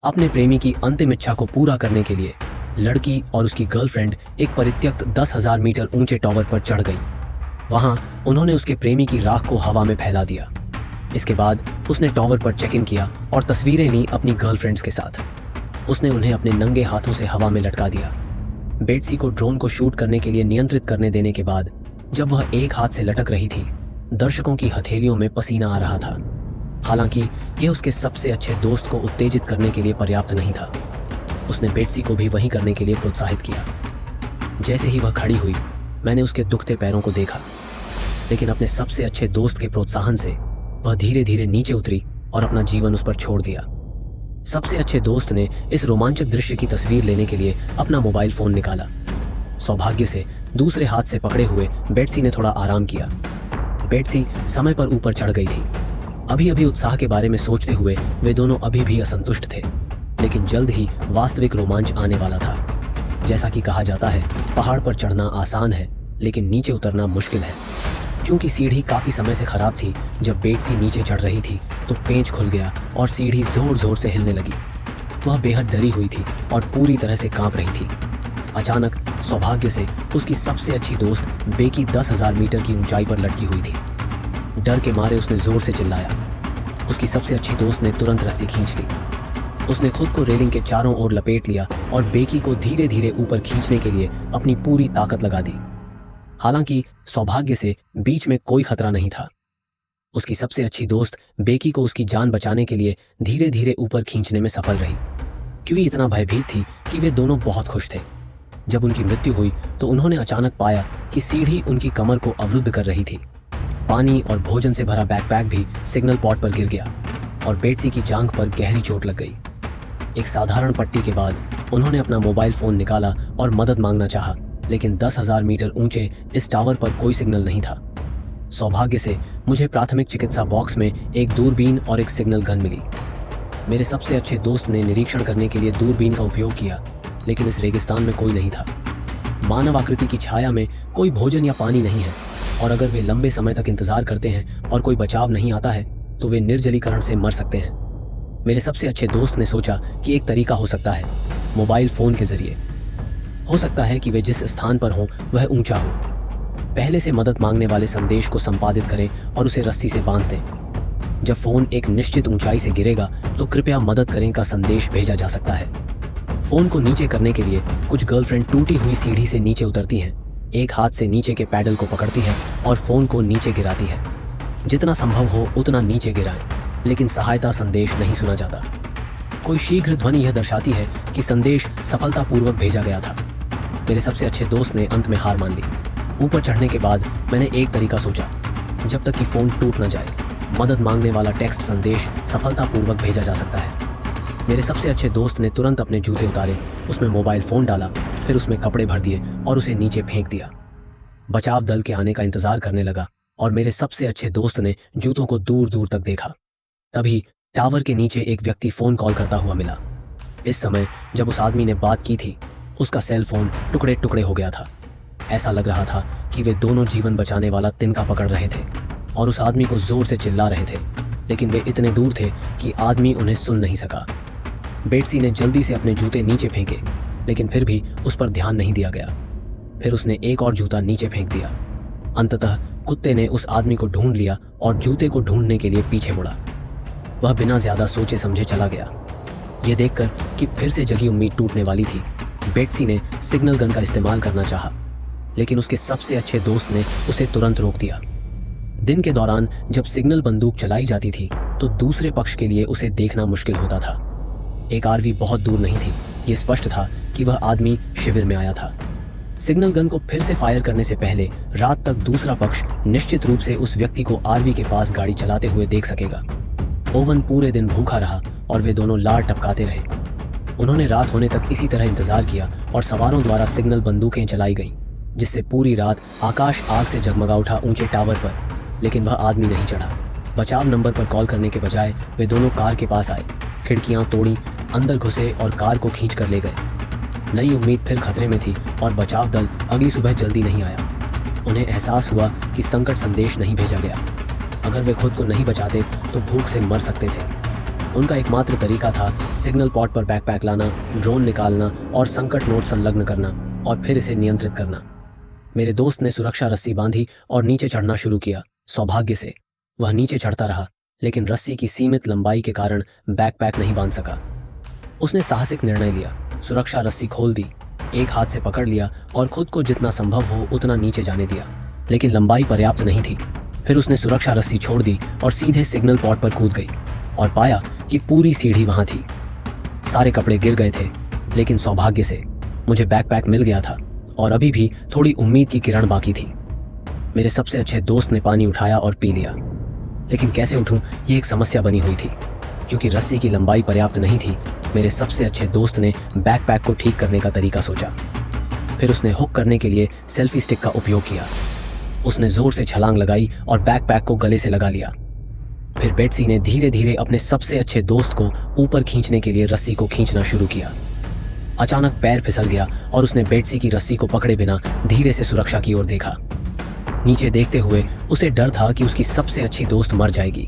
अपने प्रेमी की अंतिम इच्छा को पूरा करने के लिए लड़की और उसकी गर्लफ्रेंड एक परित्यक्त 10,000 मीटर ऊंचे टावर पर चढ़ गई। वहां उन्होंने उसके प्रेमी की राख को हवा में फैला दिया। इसके बाद उसने टावर पर चेक इन किया और तस्वीरें ली अपनी गर्लफ्रेंड्स के साथ। उसने उन्हें अपने नंगे हाथों से हवा में लटका दिया। बेट्सी को ड्रोन को शूट करने के लिए नियंत्रित करने देने के बाद जब वह एक हाथ से लटक रही थी, दर्शकों की हथेलियों में पसीना आ रहा था। हालांकि यह उसके सबसे अच्छे दोस्त को उत्तेजित करने के लिए पर्याप्त नहीं था। उसने बेट्सी को भी वही करने के लिए प्रोत्साहित किया। जैसे ही वह खड़ी हुई, मैंने उसके दुखते पैरों को देखा, लेकिन अपने सबसे अच्छे दोस्त के प्रोत्साहन से वह धीरे धीरे नीचे उतरी और अपना जीवन उस पर छोड़ दिया। सबसे अच्छे दोस्त ने इस रोमांचक दृश्य की तस्वीर लेने के लिए अपना मोबाइल फोन निकाला। सौभाग्य से दूसरे हाथ से पकड़े हुए बेट्सी ने थोड़ा आराम किया। बेट्सी समय पर ऊपर चढ़ गई थी। अभी अभी उत्साह के बारे में सोचते हुए वे दोनों अभी भी असंतुष्ट थे, लेकिन जल्द ही वास्तविक रोमांच आने वाला था। जैसा कि कहा जाता है, पहाड़ पर चढ़ना आसान है लेकिन नीचे उतरना मुश्किल है। चूंकि सीढ़ी काफी समय से खराब थी, जब बेट्सी नीचे चढ़ रही थी तो पेंच खुल गया और सीढ़ी जोर जोर से हिलने लगी। वह बेहद डरी हुई थी और पूरी तरह से कांप रही थी। अचानक सौभाग्य से उसकी सबसे अच्छी दोस्त बेकी 10,000 मीटर की ऊंचाई पर लटकी हुई थी। डर के मारे उसने जोर से चिल्लाया। उसकी सबसे अच्छी दोस्त ने तुरंत रस्सी खींच ली। उसने खुद को रेलिंग के चारों ओर लपेट लिया और बेकी को धीरे धीरे ऊपर खींचने के लिए अपनी पूरी ताकत लगा दी। हालांकि सौभाग्य से बीच में कोई खतरा नहीं था। उसकी सबसे अच्छी दोस्त बेकी को उसकी जान बचाने के लिए धीरे धीरे ऊपर खींचने में सफल रही। क्यूई इतना भयभीत थी कि वे दोनों बहुत खुश थे। जब उनकी मृत्यु हुई तो उन्होंने अचानक पाया कि सीढ़ी उनकी कमर को अवरुद्ध कर रही थी। पानी और भोजन से भरा बैकपैक भी सिग्नल पॉड पर गिर गया और बेट्सी की जांघ पर गहरी चोट लग गई। एक साधारण पट्टी के बाद उन्होंने अपना मोबाइल फोन निकाला और मदद मांगना चाहा, लेकिन 10,000 मीटर ऊंचे इस टावर पर कोई सिग्नल नहीं था। सौभाग्य से मुझे प्राथमिक चिकित्सा बॉक्स में एक दूरबीन और एक सिग्नल गन मिली। मेरे सबसे अच्छे दोस्त ने निरीक्षण करने के लिए दूरबीन का उपयोग किया, लेकिन इस रेगिस्तान में कोई नहीं था। मानव आकृति की छाया में कोई भोजन या पानी नहीं है, और अगर वे लंबे समय तक इंतजार करते हैं और कोई बचाव नहीं आता है तो वे निर्जलीकरण से मर सकते हैं। मेरे सबसे अच्छे दोस्त ने सोचा कि एक तरीका हो सकता है, मोबाइल फोन के जरिए। हो सकता है कि वे जिस स्थान पर हों वह ऊंचा हो। पहले से मदद मांगने वाले संदेश को संपादित करें और उसे रस्सी से बांध दें। जब फोन एक निश्चित ऊंचाई से गिरेगा तो कृपया मदद करें का संदेश भेजा जा सकता है। फोन को नीचे करने के लिए कुछ गर्लफ्रेंड टूटी हुई सीढ़ी से नीचे उतरती हैं, एक हाथ से नीचे के पैडल को पकड़ती है और फोन को नीचे गिराती है। जितना संभव हो उतना नीचे गिराएं, लेकिन सहायता संदेश नहीं सुना जाता। कोई शीघ्र ध्वनि यह दर्शाती है कि संदेश सफलतापूर्वक भेजा गया था। मेरे सबसे अच्छे दोस्त ने अंत में हार मान ली। ऊपर चढ़ने के बाद मैंने एक तरीका सोचा, जब तक कि फोन टूट न जाए, मदद मांगने वाला टेक्स्ट संदेश सफलतापूर्वक भेजा जा सकता है। मेरे सबसे अच्छे दोस्त ने तुरंत अपने जूते उतारे, उसमें मोबाइल फोन डाला, फिर उसमें कपड़े भर दिए और उसे नीचे फेंक दिया। बचाव दल के आने का इंतजार करने लगा और मेरे सबसे अच्छे दोस्त ने जूतों को दूर दूर तक देखा। तभी टावर के नीचे एक व्यक्ति फोन कॉल करता हुआ मिला। इस समय जब उस आदमी ने बात की थी, उसका सेल फोन टुकड़े टुकड़े हो गया था। ऐसा लग रहा था कि वे दोनों जीवन बचाने वाला तिनका पकड़ रहे थे और उस आदमी को जोर से चिल्ला रहे थे, लेकिन वे इतने दूर थे कि आदमी उन्हें सुन नहीं सका। बेट्सी ने जल्दी से अपने जूते नीचे फेंके, लेकिन फिर भी उस पर ध्यान नहीं दिया गया। फिर उसने एक और जूता नीचे फेंक दिया। अंततः कुत्ते ने उस आदमी को ढूंढ लिया और जूते को ढूंढने के लिए पीछे मुड़ा। वह बिना ज्यादा सोचे समझे चला गया। यह देखकर कि फिर से जगी उम्मीद टूटने वाली थी, बेट्सी ने सिग्नल गन का इस्तेमाल करना चाहा, लेकिन उसके सबसे अच्छे दोस्त ने उसे तुरंत रोक दिया। दिन के दौरान जब सिग्नल बंदूक चलाई जाती थी तो दूसरे पक्ष के लिए उसे देखना मुश्किल होता था। एक आरवी बहुत दूर नहीं थी। ये स्पष्ट था कि वह आदमी शिविर में आया था। सिग्नल गन को फिर से फायर करने से पहले रात तक दूसरा पक्ष निश्चित रूप से उस व्यक्ति को आरवी के पास गाड़ी चलाते हुए देख सकेगा। ओवन पूरे दिन भूखा रहा और वे दोनों लार टपकाते रहे। उन्होंने रात होने तक इसी तरह इंतजार किया और सवारों द्वारा सिग्नल बंदूकें चलाई गईं, जिससे पूरी रात आकाश आग से जगमगा उठा ऊंचे टावर पर, लेकिन वह आदमी नहीं चढ़ा। बचाव नंबर पर कॉल करने के बजाय वे दोनों कार के पास आए, खिड़कियां तोड़ी, अंदर घुसे और कार को खींच कर ले गए। नई उम्मीद फिर खतरे में थी और बचाव दल अगली सुबह जल्दी नहीं आया। उन्हें एहसास हुआ कि संकट संदेश नहीं भेजा गया। अगर वे खुद को नहीं बचाते तो भूख से मर सकते थे। उनका एकमात्र तरीका था सिग्नल पॉड पर बैकपैक लाना, ड्रोन निकालना और संकट नोट संलग्न करना और फिर इसे नियंत्रित करना। मेरे दोस्त ने सुरक्षा रस्सी बांधी और नीचे चढ़ना शुरू किया। सौभाग्य से वह नीचे चढ़ता रहा, लेकिन रस्सी की सीमित लंबाई के कारण बैकपैक नहीं बांध सका। उसने साहसिक निर्णय लिया, सुरक्षा रस्सी खोल दी, एक हाथ से पकड़ लिया और खुद को जितना संभव हो उतना नीचे जाने दिया, लेकिन लंबाई पर्याप्त नहीं थी। फिर उसने सुरक्षा रस्सी छोड़ दी और सीधे सिग्नल पॉड पर कूद गई और पाया कि पूरी सीढ़ी वहां थी। सारे कपड़े गिर गए थे, लेकिन सौभाग्य से मुझे बैकपैक मिल गया था और अभी भी थोड़ी उम्मीद की किरण बाकी थी। मेरे सबसे अच्छे दोस्त ने पानी उठाया और पी लिया, लेकिन कैसे उठूं ये एक समस्या बनी हुई थी। क्योंकि रस्सी की लंबाई पर्याप्त नहीं थी, मेरे सबसे अच्छे दोस्त ने बैकपैक को ठीक करने का तरीका सोचा। फिर उसने हुक करने के लिए सेल्फी स्टिक का उपयोग किया। उसने जोर से छलांग लगाई और बैकपैक को गले से लगा लिया। फिर बेट्सी ने धीरे धीरे अपने सबसे अच्छे दोस्त को ऊपर खींचने के लिए रस्सी को खींचना शुरू किया। अचानक पैर फिसल गया और उसने बेट्सी की रस्सी को पकड़े बिना धीरे से सुरक्षा की ओर देखा। नीचे देखते हुए उसे डर था कि उसकी सबसे अच्छी दोस्त मर जाएगी।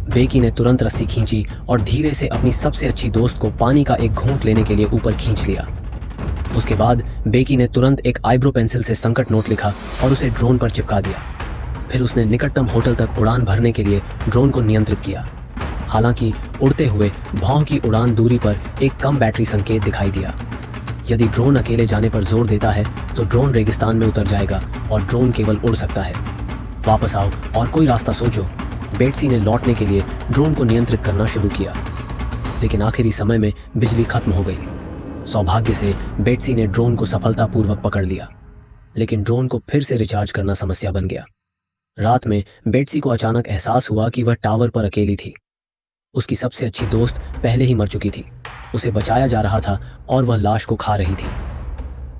बेकी ने तुरंत रस्सी खींची और धीरे से अपनी सबसे अच्छी दोस्त को पानी का एक घूंट लेने के लिए ऊपर खींच लिया। उसके बाद बेकी ने तुरंत एक आईब्रो पेंसिल से संकट नोट लिखा और उसे ड्रोन पर चिपका दिया। फिर उसने निकटतम होटल तक उड़ान भरने के लिए ड्रोन को नियंत्रित किया। हालांकि उड़ते हुए भौं की उड़ान दूरी पर एक कम बैटरी संकेत दिखाई दिया। यदि ड्रोन अकेले जाने पर जोर देता है तो ड्रोन रेगिस्तान में उतर जाएगा और ड्रोन केवल उड़ सकता है। वापस आओ और कोई रास्ता सोचो। बेट्सी ने लौटने के लिए ड्रोन को नियंत्रित करना शुरू किया, लेकिन आखिरी समय में बिजली खत्म हो गई। सौभाग्य से बेट्सी ने ड्रोन को सफलतापूर्वक पकड़ लिया, लेकिन ड्रोन को फिर से रिचार्ज करना समस्या बन गया। रात में बेट्सी को अचानक एहसास हुआ कि वह टावर पर अकेली थी। उसकी सबसे अच्छी दोस्त पहले ही मर चुकी थी, उसे बचाया जा रहा था और वह लाश को खा रही थी।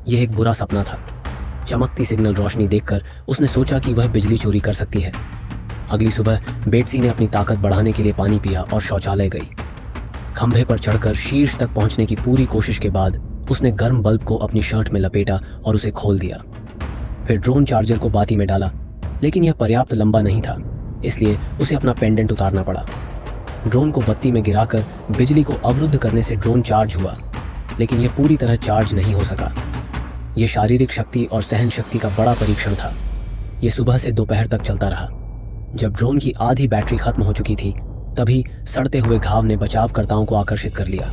यह एक बुरा सपना था। चमकती सिग्नल रोशनी देखकर उसने सोचा कि वह बिजली चोरी कर सकती है। अगली सुबह बेट्सी ने अपनी ताकत बढ़ाने के लिए पानी पिया और शौचालय गई। खंभे पर चढ़कर शीर्ष तक पहुंचने की पूरी कोशिश के बाद उसने गर्म बल्ब को अपनी शर्ट में लपेटा और उसे खोल दिया। फिर ड्रोन चार्जर को बाती में डाला, लेकिन यह पर्याप्त लंबा नहीं था, इसलिए उसे अपना पेंडेंट उतारना पड़ा। ड्रोन को बत्ती में गिराकर बिजली को अवरुद्ध करने से ड्रोन चार्ज हुआ, लेकिन यह पूरी तरह चार्ज नहीं हो सका। यह शारीरिक शक्ति और सहन शक्ति का बड़ा परीक्षण था। यह सुबह से दोपहर तक चलता रहा। जब ड्रोन की आधी बैटरी खत्म हो चुकी थी, तभी सड़ते हुए घाव ने बचावकर्ताओं को आकर्षित कर लिया।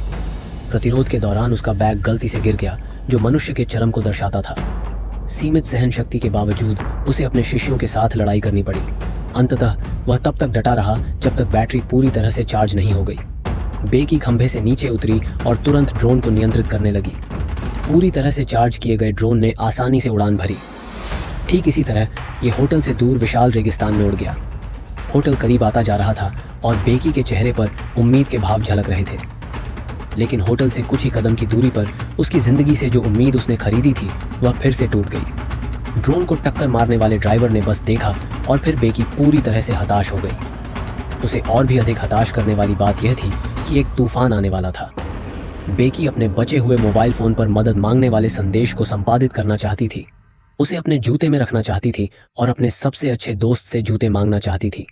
प्रतिरोध के दौरान उसका बैग गलती से गिर गया, जो मनुष्य के चरम को दर्शाता था। सीमित सहन शक्ति के बावजूद उसे अपने शिष्यों के साथ लड़ाई करनी पड़ी। अंततः वह तब तक डटा रहा जब तक बैटरी पूरी तरह से चार्ज नहीं हो गई। बेकी खंभे से नीचे उतरी और तुरंत ड्रोन को नियंत्रित करने लगी। पूरी तरह से चार्ज किए गए ड्रोन ने आसानी से उड़ान भरी। ठीक इसी तरह यह होटल से दूर विशाल रेगिस्तान में उड़ गया। होटल करीब आता जा रहा था और बेकी के चेहरे पर उम्मीद के भाव झलक रहे थे। लेकिन होटल से कुछ ही कदम की दूरी पर उसकी जिंदगी से जो उम्मीद उसने खरीदी थी वह फिर से टूट गई। ड्रोन को टक्कर मारने वाले ड्राइवर ने बस देखा और फिर बेकी पूरी तरह से हताश हो गई। उसे और भी अधिक हताश करने वाली बात यह थी कि एक तूफान आने वाला था। बेकी अपने बचे हुए मोबाइल फोन पर मदद मांगने वाले संदेश को संपादित करना चाहती थी। उसे अपने जूते में रखना चाहती थी और अपने सबसे अच्छे दोस्त से जूते मांगना चाहती थी,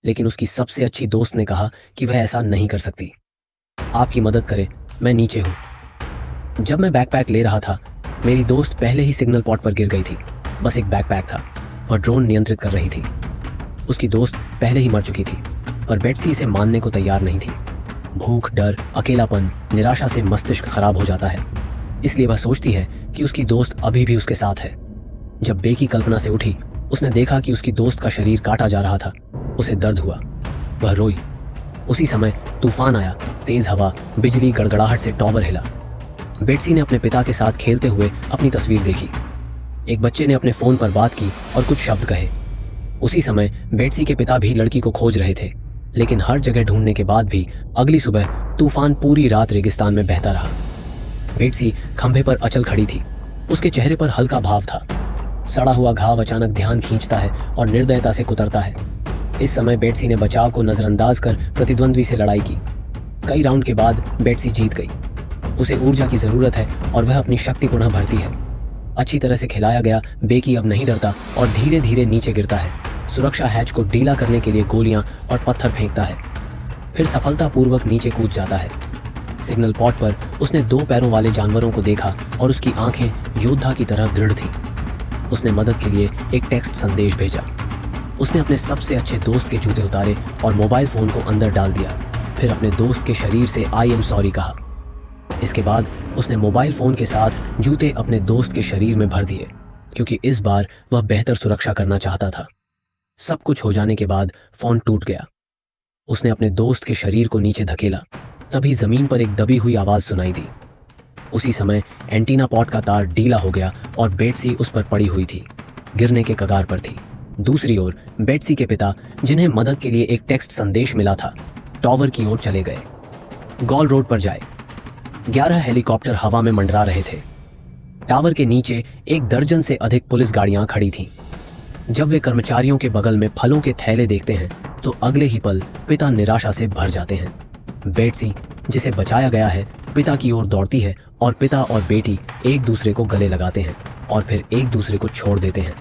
लेकिन उसकी सबसे अच्छी दोस्त ने कहा कि वह ऐसा नहीं कर सकती। आपकी मदद करें, मैं नीचे हूं। जब मैं बैकपैक ले रहा था, मेरी दोस्त पहले ही सिग्नल पॉड पर गिर गई थी। बस एक बैकपैक था, वह ड्रोन नियंत्रित कर रही थी। उसकी दोस्त पहले ही मर चुकी थी, पर बेट्सी इसे मानने को तैयार नहीं थी। भूख, डर, अकेलापन, निराशा से मस्तिष्क खराब हो जाता है, इसलिए वह सोचती है कि उसकी दोस्त अभी भी उसके साथ है। जब बेकी कल्पना से उठी, उसने देखा कि उसकी दोस्त का शरीर काटा जा रहा था। उसे दर्द हुआ, वह रोई। उसी समय तूफान आया, तेज हवा, बिजली, गड़गड़ाहट से टॉवर हिला। बेट्सी ने अपने पिता के साथ खेलते हुए अपनी तस्वीर देखी। एक बच्चे ने अपने फोन पर बात की और कुछ शब्द कहे। उसी समय बेट्सी के पिता भी लड़की को खोज रहे थे, लेकिन हर जगह ढूंढने के बाद भी अगली सुबह तूफान पूरी रात रेगिस्तान में बहता रहा। बेट्सी खंभे पर अचल खड़ी थी, उसके चेहरे पर हल्का भाव था। सड़ा हुआ घाव अचानक ध्यान खींचता है और निर्दयता से कुतरता है। इस समय बेट्सी ने बचाव को नजरअंदाज कर प्रतिद्वंद्वी से लड़ाई की। कई राउंड के बाद बेट्सी जीत गई। उसे ऊर्जा की जरूरत है और वह अपनी शक्ति पुनः भरती है। अच्छी तरह से खिलाया गया बेकी अब नहीं डरता और धीरे धीरे नीचे गिरता है। सुरक्षा हैच को ढीला करने के लिए गोलियां और पत्थर फेंकता है। फिर सफलतापूर्वक नीचे कूद जाता है। सिग्नल पॉट पर उसने 2 पैरों वाले जानवरों को देखा और उसकी आंखें योद्धा की तरह दृढ़ थीं। उसने मदद के लिए एक टेक्स्ट संदेश भेजा। उसने अपने सबसे अच्छे दोस्त के जूते उतारे और मोबाइल फोन को अंदर डाल दिया। फिर अपने दोस्त के शरीर से आई एम सॉरी कहा। इसके बाद उसने मोबाइल फोन के साथ जूते अपने दोस्त के शरीर में भर दिए, क्योंकि इस बार वह बेहतर सुरक्षा करना चाहता था। सब कुछ हो जाने के बाद फोन टूट गया। उसने अपने दोस्त के शरीर को नीचे धकेला। तभी जमीन पर एक दबी हुई आवाज सुनाई दी। उसी समय एंटीना पॉट का तार ढीला हो गया और बेट्सी उस पर पड़ी हुई थी, गिरने के कगार पर थी। दूसरी ओर बेट्सी के पिता, जिन्हें मदद के लिए एक टेक्स्ट संदेश मिला था, टॉवर की ओर चले गए। गॉल रोड पर जाए 11 हेलीकॉप्टर हवा में मंडरा रहे थे। टावर के नीचे 1 दर्जन से अधिक पुलिस गाड़ियां खड़ी थीं। जब वे कर्मचारियों के बगल में फलों के थैले देखते हैं तो अगले ही पल पिता निराशा से भर जाते हैं। बेट्सी, जिसे बचाया गया है, पिता की ओर दौड़ती है और पिता और बेटी एक दूसरे को गले लगाते हैं और फिर एक दूसरे को छोड़ देते हैं।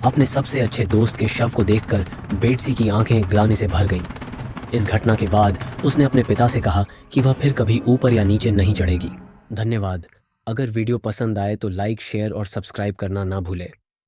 अपने सबसे अच्छे दोस्त के शव को देखकर बेट्सी की आंखें ग्लानि से भर गईं। इस घटना के बाद उसने अपने पिता से कहा कि वह फिर कभी ऊपर या नीचे नहीं चढ़ेगी। धन्यवाद। अगर वीडियो पसंद आए तो लाइक, शेयर और सब्सक्राइब करना ना भूलें।